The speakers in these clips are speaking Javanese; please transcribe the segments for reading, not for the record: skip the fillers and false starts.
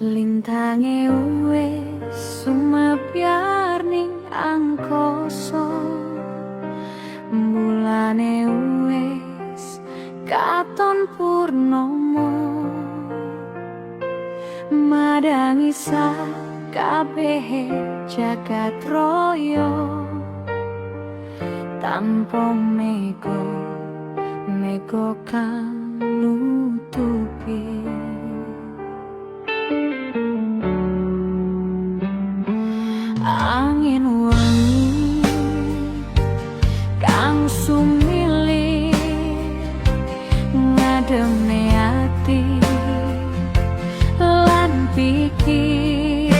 Lintange wis sumepyar ning angkasa, bulane wis katon purnomo, madangi sakabeh jagat raya tanpa mego kang nutupi. Angin wangi kang sumilir ngademne ati lan pikir,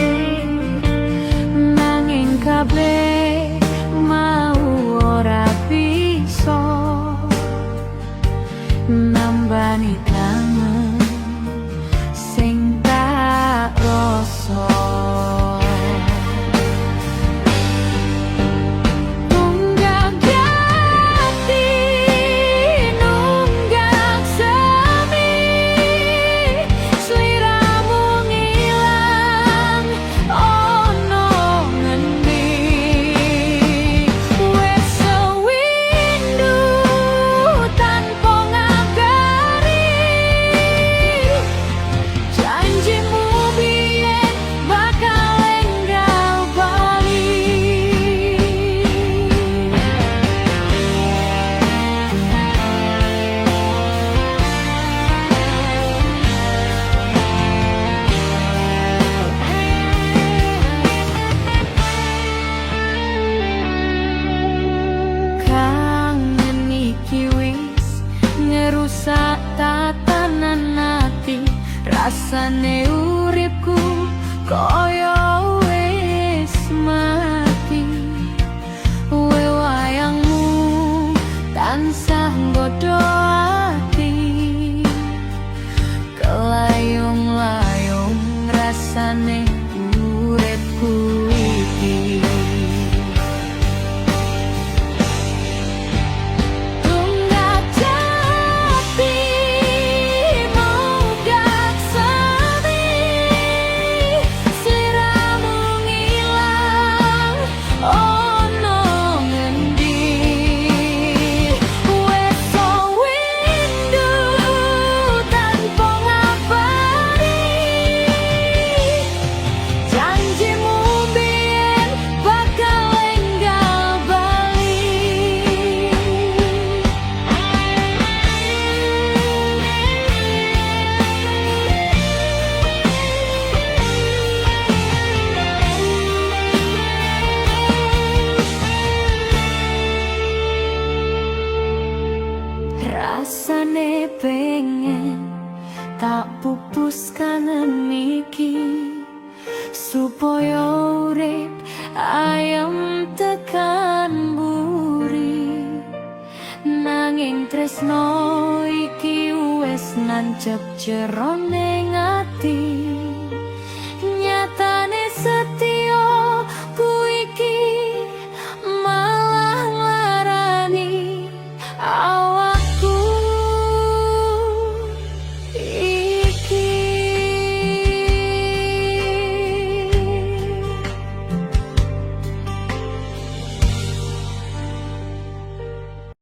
nanging kabeh mau ora bisa nambani kangen sing tak rasa. Ngerusak tatanan ati, rasane uripku kaya wis mati. Wewayangmu tansah nggodha ati, kelayung-layung rasane uripku iki. Rasane pengen tak pupus kangen iki, supaya urip ayem tekan buri. Nanging tresno iki wis nancep jerone